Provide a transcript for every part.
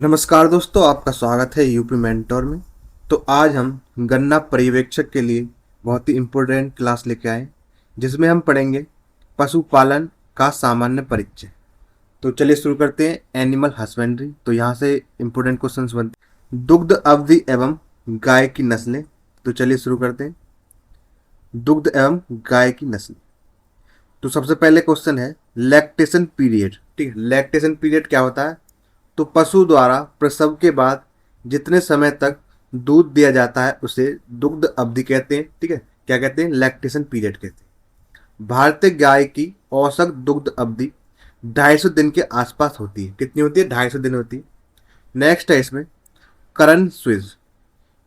नमस्कार दोस्तों, आपका स्वागत है यूपी मेंटोर में। तो आज हम गन्ना पर्यवेक्षक के लिए बहुत ही इम्पोर्टेंट क्लास लेके आए, जिसमें हम पढ़ेंगे पशुपालन का सामान्य परिचय। तो चलिए शुरू करते हैं। Animal husbandry. तो यहाँ से इम्पोर्टेंट क्वेश्चंस बनते हैं। दुग्ध अवधि एवं गाय की नस्लें। तो चलिए शुरू करते हैं। दुग्ध एवं गाय की नस्लें। तो सबसे पहले क्वेश्चन है लैक्टेशन पीरियड। ठीक है, लैक्टेशन पीरियड क्या होता है? तो पशु द्वारा प्रसव के बाद जितने समय तक दूध दिया जाता है उसे दुग्ध अवधि कहते हैं। ठीक है, क्या कहते हैं? लैक्टेशन पीरियड कहते हैं। भारतीय गाय की औसत दुग्ध अवधि 250 दिन के आसपास होती है। कितनी होती है? 250 दिन होती है। नेक्स्ट है इसमें करन स्विज।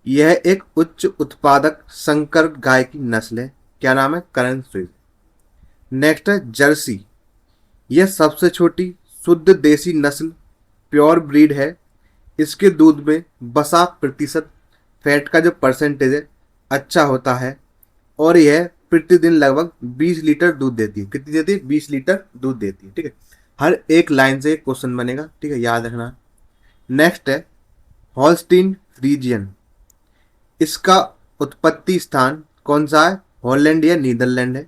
यह एक उच्च उत्पादक संकर गाय की नस्ल है। क्या नाम है? करन स्विज। नेक्स्ट है जर्सी। यह सबसे छोटी शुद्ध देसी नस्ल प्योर ब्रीड है। इसके दूध में बसा प्रतिशत, फैट का जो परसेंटेज है अच्छा होता है और यह प्रतिदिन लगभग 20 लीटर दूध देती है। कितनी देती है? 20 लीटर दूध देती है। ठीक है, हर एक लाइन से एक क्वेश्चन बनेगा। ठीक है, याद रखना। नेक्स्ट है हॉलस्टीन फ्रीजियन। इसका उत्पत्ति स्थान कौन सा है? हॉलैंड या नीदरलैंड है।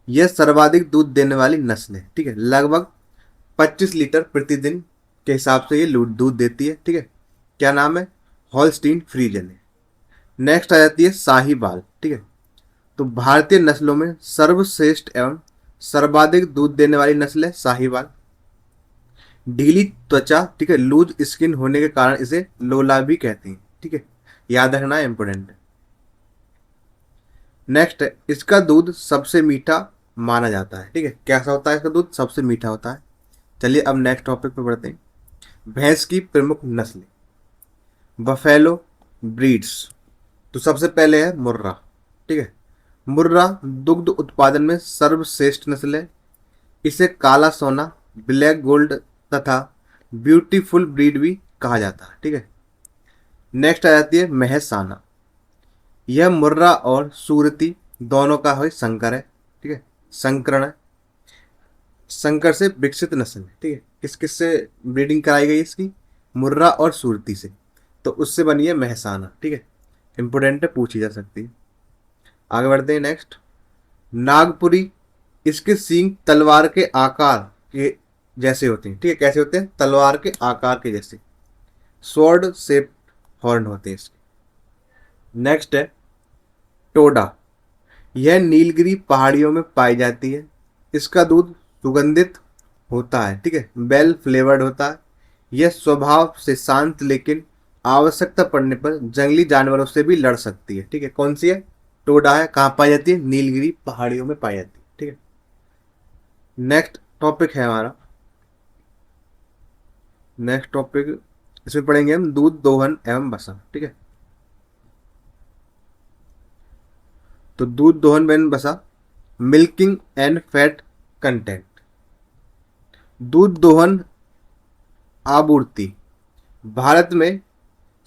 यह सर्वाधिक दूध देने वाली नस्ल है। ठीक है, लगभग 25 लीटर प्रतिदिन के हिसाब से ये दूध देती है। ठीक है, क्या नाम है? हॉलस्टीन फ्रीजन है। नेक्स्ट आ जाती है साहीवाल। ठीक है, तो भारतीय नस्लों में सर्वश्रेष्ठ एवं सर्वाधिक दूध देने वाली नस्ल है साहीवाल। ढीली त्वचा, ठीक है, लूज स्किन होने के कारण इसे लोला भी कहते हैं। ठीक है, याद रखना है, इंपोर्टेंट है। नेक्स्ट है इसका दूध सबसे मीठा माना जाता है। ठीक है, कैसा होता है इसका दूध? सबसे मीठा होता है। चलिए अब नेक्स्ट टॉपिक पे बढ़ते हैं। भैंस की प्रमुख नस्लें। Buffalo breeds. तो सबसे पहले है मुर्रा। ठीक है, मुर्रा दुग्ध उत्पादन में सर्वश्रेष्ठ नस्ल है। इसे काला सोना, ब्लैक गोल्ड तथा ब्यूटीफुल ब्रीड भी कहा जाता है। ठीक है, नेक्स्ट आ जाती है महसाना। यह मुर्रा और सूरती दोनों का है संकर है। ठीक है, संकरण है, संकर से विकसित नस्ल है। ठीक है, किस किस से ब्रीडिंग कराई गई इसकी? मुर्रा और सूरती से। तो उससे बनी है महसाना। ठीक है, इंपोर्टेंट है, पूछी जा सकती है। आगे बढ़ते हैं। नेक्स्ट नागपुरी। इसके सींग तलवार के आकार के जैसे होते हैं। ठीक है, कैसे होते हैं? तलवार के आकार के जैसे, स्वॉर्ड शेप हॉर्न होते हैं इसके। नेक्स्ट है टोडा। यह नीलगिरी पहाड़ियों में पाई जाती है। इसका दूध सुगंधित होता है। ठीक है, बेल फ्लेवर्ड होता है। यह स्वभाव से शांत लेकिन आवश्यकता पड़ने पर जंगली जानवरों से भी लड़ सकती है। ठीक है, कौन सी है? टोडा है। कहाँ पाई जाती है? नीलगिरी पहाड़ियों में पाई जाती है। ठीक है, नेक्स्ट टॉपिक है हमारा। नेक्स्ट टॉपिक इसमें पढ़ेंगे हम दूध दोहन एवं बसा। ठीक है, तो दूध दोहन एवं बसा, मिल्किंग एंड फैट कंटेंट। दूध दोहन आपूर्ति भारत में,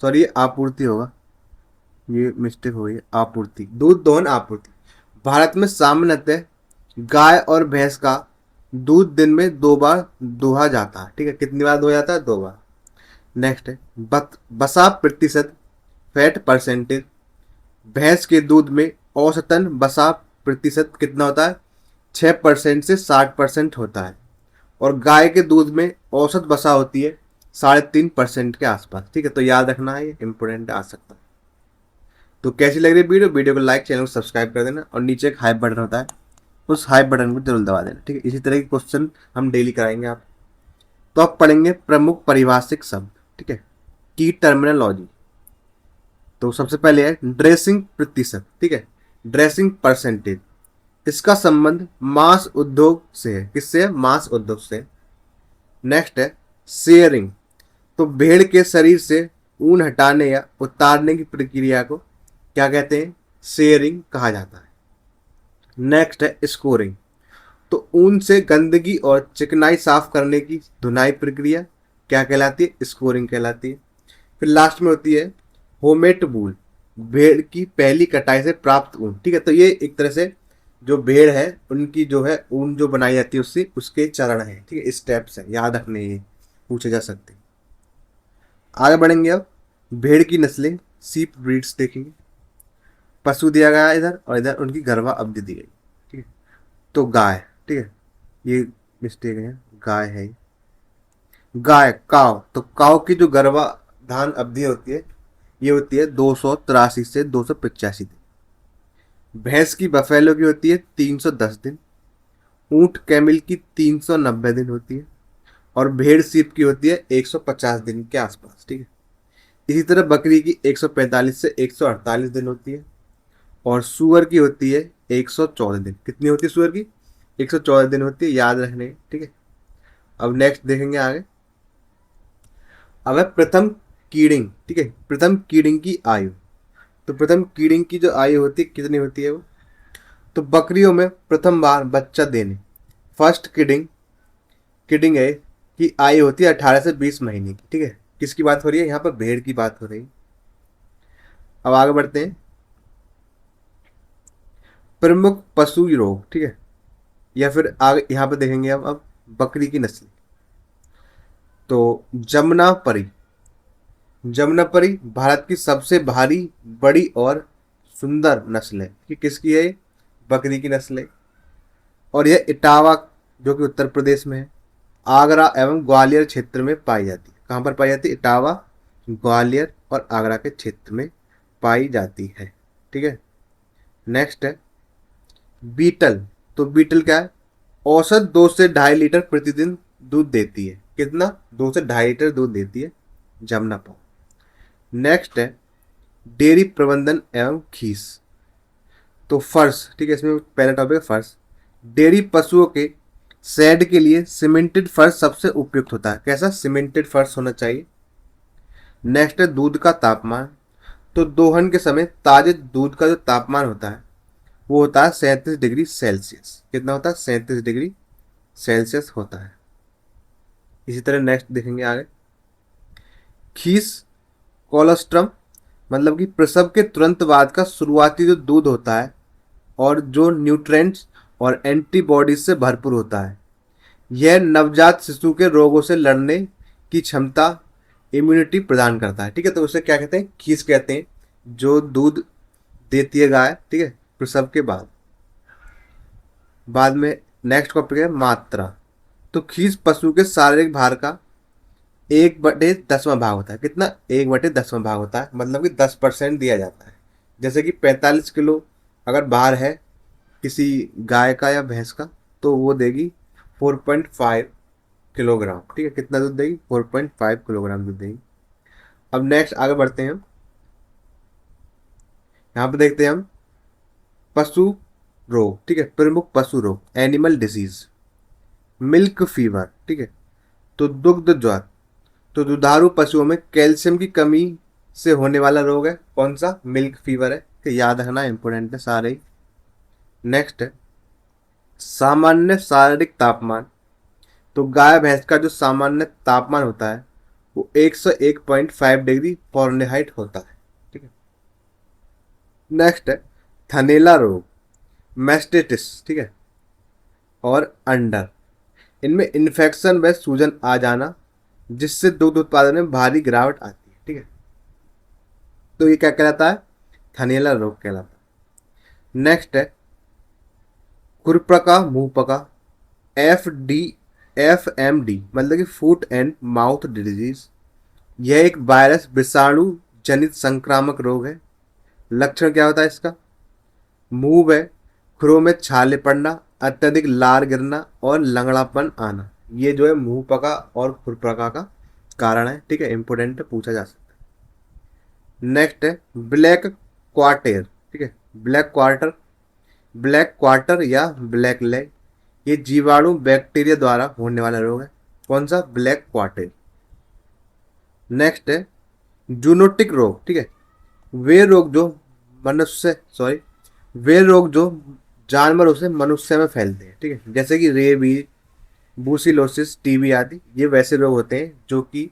सॉरी ये आपूर्ति होगा, ये मिस्टेक हो गई। आपूर्ति, दूध दोहन आपूर्ति भारत में सामान्यतः गाय और भैंस का दूध दिन में 2 बार दोहा जाता है। ठीक है, कितनी बार दोहा जाता है? 2 बार। नेक्स्ट है बसा प्रतिशत, फैट परसेंटेज। भैंस के दूध में औसतन बसा प्रतिशत कितना होता है? 6% से 60% होता है और गाय के दूध में औसत बसा होती है 3.5% के आसपास। ठीक है, तो याद रखना है, ये इंपोर्टेंट आ सकता है। तो कैसी लग रही है वीडियो को लाइक, चैनल को सब्सक्राइब कर देना और नीचे एक हाइप बटन होता है, उस हाइप बटन को जरूर दबा देना। ठीक है, इसी तरह के क्वेश्चन हम डेली कराएंगे आप। तो आप पढ़ेंगे प्रमुख पारिभाषिक शब्द। ठीक है, की टर्मिनोलॉजी। तो सबसे पहले है ड्रेसिंग प्रतिशत। ठीक है, ड्रेसिंग परसेंटेज। इसका संबंध मांस उद्योग से है। किससे है? मांस उद्योग से। नेक्स्ट है शेयरिंग। तो भेड़ के शरीर से ऊन हटाने या उतारने की प्रक्रिया को क्या कहते हैं? शेयरिंग कहा जाता है। नेक्स्ट है स्कोरिंग। तो ऊन से गंदगी और चिकनाई साफ करने की धुनाई प्रक्रिया क्या कहलाती है? स्कोरिंग कहलाती है। फिर लास्ट में होती है होमेट वूल। भेड़ की पहली कटाई से प्राप्त ऊन। ठीक है, तो ये एक तरह से जो भेड़ है उनकी जो है ऊन जो बनाई जाती है उससे, उसके चरण है। ठीक है, स्टेप्स है, याद रखने, ये पूछे जा सकते हैं। आगे बढ़ेंगे अब भेड़ की नस्लें, सीप ब्रीड्स देखेंगे। पशु दिया गया है इधर और इधर उनकी गर्भा अवधि दी गई। ठीक है, तो गाय, ठीक है, ये मिस्टेक है, गाय है ये। गाय काव, तो काव की जो गर्भाधान अवधि होती है ये होती है 283 से 285 दिन। भैंस की बफेलो की होती है 310 दिन। ऊंट कैमिल की 390 दिन होती है। और भेड़ सीप की होती है 150 दिन के आसपास। ठीक है, इसी तरह बकरी की 145 से 148 दिन होती है। और सुअर की होती है 114 दिन। कितनी होती है सुअर की? 114 दिन होती है, याद रखने। ठीक है, अब नेक्स्ट देखेंगे आगे। अब है प्रथम कीड़िंग। ठीक है, प्रथम कीड़िंग की आयु। तो प्रथम कीड़िंग की जो आयु होती है कितनी होती है वो? तो बकरियों में प्रथम बार बच्चा देने, फर्स्ट किडिंग, किडिंग है की आयु होती है 18 से 20 महीने की। ठीक है, किसकी बात हो रही है यहाँ पर? भेड़ की बात हो रही है। अब आगे बढ़ते हैं। प्रमुख पशु रोग। ठीक है, या फिर आगे यहाँ पर देखेंगे अब बकरी की नस्ल। तो जमुनापरी, जमुनापरी भारत की सबसे भारी, बड़ी और सुंदर नस्ल है। कि किसकी है? बकरी की नस्ल है। और यह इटावा, जो कि उत्तर प्रदेश में है, आगरा एवं ग्वालियर क्षेत्र में पाई जाती है। कहाँ पर पाई जाती है? इटावा, ग्वालियर और आगरा के क्षेत्र में पाई जाती है। ठीक है, नेक्स्ट है बीटल। तो बीटल क्या है? औसत 2 से 2.5 लीटर प्रतिदिन दूध देती है। कितना? 2 से 2.5 लीटर दूध देती है जमुनापा। नेक्स्ट है डेयरी प्रबंधन एवं खीस। तो फर्श, ठीक है, इसमें पहला टॉपिक है फर्श। डेयरी पशुओं के शेड के लिए सीमेंटेड फर्श सबसे उपयुक्त होता है। कैसा? सीमेंटेड फर्श होना चाहिए। नेक्स्ट है दूध का तापमान। तो दोहन के समय ताजे दूध का जो तापमान होता है वो होता है 37 डिग्री सेल्सियस। कितना होता है? 37 डिग्री सेल्सियस होता है। इसी तरह नेक्स्ट देखेंगे आगे। खीस कोलोस्ट्रम, मतलब कि प्रसव के तुरंत बाद का शुरुआती जो दूध होता है और जो न्यूट्रेंट्स और एंटीबॉडीज से भरपूर होता है। यह नवजात शिशु के रोगों से लड़ने की क्षमता, इम्यूनिटी प्रदान करता है। ठीक है, तो उसे क्या कहते हैं? खीस कहते हैं, जो दूध देती है गाय। ठीक है, प्रसव के बाद। बाद में नेक्स्ट टॉपिक है मात्रा। तो खीस पशु के शारीरिक भार का 1/10वां भाग होता है। कितना? 1/10वां भाग होता है, मतलब कि 10% दिया जाता है। जैसे कि 45 किलो अगर भार है किसी गाय का या भैंस का, तो वो देगी 4.5 किलोग्राम। ठीक है, कितना दूध देगी? 4.5 किलोग्राम दूध देगी। अब नेक्स्ट आगे बढ़ते हैं हम। यहाँ पे देखते हैं हम पशु रोग। ठीक है, प्रमुख पशु रोग, एनिमल डिजीज। Milk fever. ठीक है, तो दुग्ध ज्वर। तो दुधारू पशुओं में कैल्शियम की कमी से होने वाला रोग है। कौन सा? मिल्क फीवर है। कि याद रखना इंपॉर्टेंट है सारे ही। नेक्स्ट है सामान्य शारीरिक तापमान। तो गाय भैंस का जो सामान्य तापमान होता है वो 101.5 डिग्री फ़ारेनहाइट होता है। ठीक है, नेक्स्ट है थनैला रोग, मैस्टेटिस। ठीक है, और अंडर। इनमें इन्फेक्शन व सूजन आ जाना जिससे दुग्ध उत्पादन में भारी गिरावट आती है। ठीक है, तो ये क्या कहलाता है? थनैला रोग कहलाता है। नेक्स्ट है खुरपका मुंहपका, FMD, मतलब कि फूट एंड माउथ डिजीज। यह एक वायरस विषाणु जनित संक्रामक रोग है। लक्षण क्या होता है इसका? मुंह में खुरों में छाले पड़ना, अत्यधिक लार गिरना और लंगड़ापन आना। ये जो है मुंह पका और खुरपका का कारण है। ठीक है, इंपोर्टेंट है, पूछा जा सकता है। नेक्स्ट है ब्लैक क्वार्टर। ठीक है, ब्लैक क्वार्टर, ब्लैक क्वार्टर या ब्लैक लेग। ये जीवाणु बैक्टीरिया द्वारा होने वाला रोग है। कौन सा? Black quarter. नेक्स्ट है जूनोटिक रोग। ठीक है, वे रोग जो वे रोग जो जानवरों से मनुष्य में फैलते हैं। ठीक है, जैसे कि रेबीज, ब्रूसिलोसिस, टीबी आदि। ये वैसे रोग होते हैं जो कि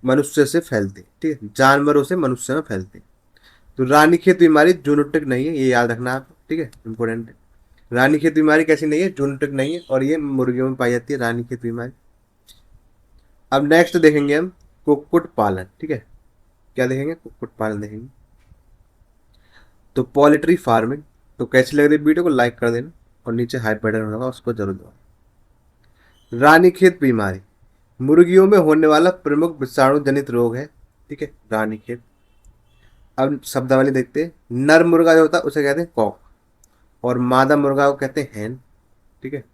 मनुष्य से फैलते हैं। ठीक है, जानवरों से मनुष्य में फैलते हैं। तो रानीखेत बीमारी जूनोटिक नहीं है, ये याद रखना आप। ठीक है, इंपॉर्टेंट है। रानीखेत बीमारी कैसी नहीं है? जूनोटिक नहीं है, और ये मुर्गियों में पाई जाती है रानीखेत बीमारी। अब नेक्स्ट देखेंगे हम कुक्कुट पालन, ठीक है, क्या देखेंगे, कुक्कुट पालन देखेंगे। तो पोल्ट्री फार्मिंग। तो कैसी लग रही वीडियो को लाइक कर देना और नीचे हाई बटन होगा उसको जरूर दबाओ। रानीखेत बीमारी मुर्गियों में होने वाला प्रमुख विषाणु जनित रोग है, ठीक है, रानीखेत। अब शब्दावली देखते हैं। नर मुर्गा जो होता है उसे कहते हैं कॉक, और मादा मुर्गा को कहते हैं हैन, ठीक है।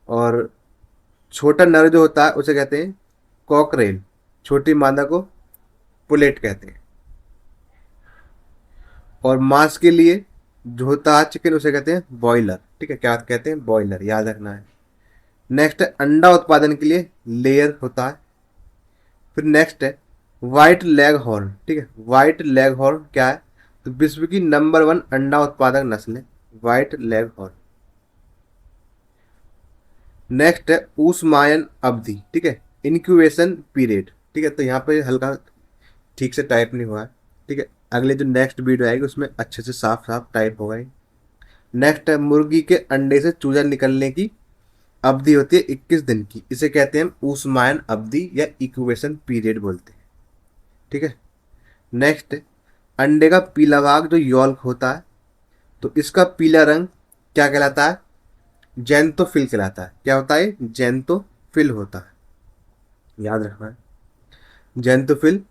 और छोटा नर जो होता है उसे कहते हैं कॉकरेल, छोटी मादा को पुलेट कहते हैं। और मांस के लिए जो होता है चिकन उसे कहते हैं बॉयलर, ठीक है, क्या कहते हैं, बॉयलर, याद रखना है। नेक्स्ट है अंडा उत्पादन के लिए लेयर होता है। फिर नेक्स्ट है व्हाइट लेग हॉर्न, ठीक है, व्हाइट लेग हॉर्न क्या है, तो विश्व की नंबर 1 अंडा उत्पादक नस्ल है व्हाइट लेग हॉर्न। नेक्स्ट है ऊष्मायन अवधि, ठीक है, इंक्यूबेशन पीरियड, ठीक है। तो यहाँ पे हल्का ठीक से टाइप नहीं हुआ है, ठीक है, अगले जो नेक्स्ट वीडियो आएगी उसमें अच्छे से साफ साफ टाइप होगा। नेक्स्ट है मुर्गी के अंडे से चूजा निकलने की अवधि होती है 21 दिन की, इसे कहते हैं ऊष्मायन अवधि या इंक्यूबेशन पीरियड बोलते हैं, ठीक है। नेक्स्ट है अंडे का पीला भाग जो यॉल्क होता है, तो इसका पीला रंग क्या कहलाता है, जेंतोफिल कहलाता है। क्या होता है, जेंतोफिल होता है, याद रखना है, जेंतोफिल।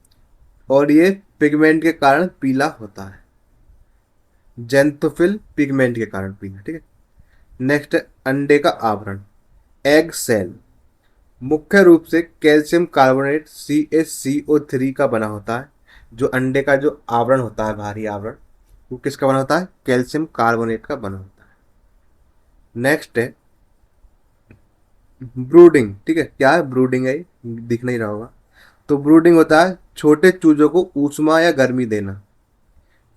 और ये पिगमेंट के कारण पीला होता है, जेंतोफिल पिगमेंट के कारण पीला, ठीक है। नेक्स्ट है अंडे का आवरण, एग सेल, मुख्य रूप से कैल्शियम कार्बोनेट CaCO3 का बना होता है। जो अंडे का जो आवरण होता है, बाहरी आवरण, वो किसका बना होता है, कैल्शियम कार्बोनेट का बना होता है। नेक्स्ट है ब्रूडिंग, ठीक है, क्या है, ब्रूडिंग है, दिख नहीं रहा होगा। तो ब्रूडिंग होता है छोटे चूजों को ऊष्मा या गर्मी देना।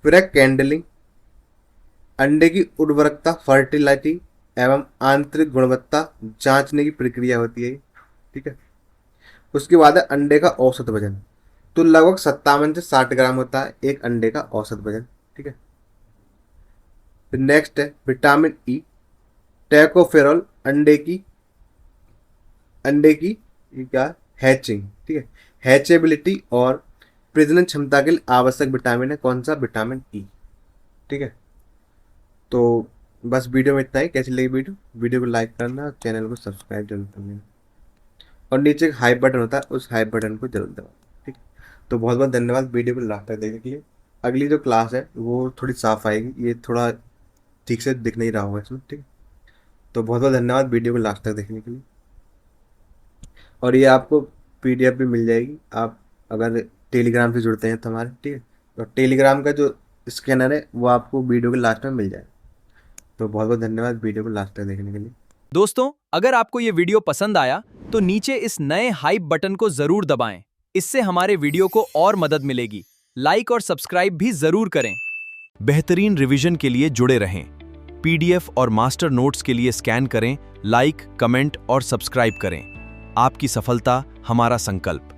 फिर है कैंडलिंग, अंडे की उर्वरकता, फर्टिलिटी एवं आंतरिक गुणवत्ता जांचने की प्रक्रिया होती है, ठीक है। उसके बाद है अंडे का औसत वजन, तो लगभग 57 से 60 ग्राम होता है एक अंडे का औसत वजन, ठीक है। फिर नेक्स्ट है विटामिन ई, टैकोफेरॉल, अंडे की ये क्या, हैचिंग, ठीक है, हैचेबिलिटी और प्रजनन क्षमता के लिए आवश्यक विटामिन है, कौन सा, विटामिन ई, ठीक है। तो बस वीडियो में इतना ही। कैसी लगी वीडियो को लाइक करना और चैनल को सब्सक्राइब जरूर करना, और नीचे एक हाई बटन होता है उस हाई बटन को जरूर दबाओ, ठीक है। तो बहुत बहुत धन्यवाद वीडियो को लास्ट तक देखने के लिए। अगली जो क्लास है वो थोड़ी साफ आएगी, ये थोड़ा ठीक से दिख नहीं रहा होगा इसमें, ठीक है। तो बहुत बहुत धन्यवाद वीडियो को लास्ट तक देखने के लिए। और ये आपको PDF भी मिल जाएगी, आप अगर टेलीग्राम से जुड़ते हैं तो हमारे, ठीक है। तो टेलीग्राम का जो स्कैनर है वो आपको वीडियो के लास्ट में मिल जाएगा। तो बहुत बहुत धन्यवाद वीडियो को लास्ट तक देखने के लिए। दोस्तों, अगर आपको ये वीडियो पसंद आया तो नीचे इस नए हाइप बटन को जरूर दबाएं। इससे हमारे वीडियो को और मदद मिलेगी। लाइक और सब्सक्राइब भी जरूर करें। बेहतरीन रिवीजन के लिए जुड़े रहें। PDF और मास्टर नोट्स के लिए स्कैन करें, लाइक, कमेंट और सब्सक्राइब करें। आपकी सफलता हमारा संकल्प।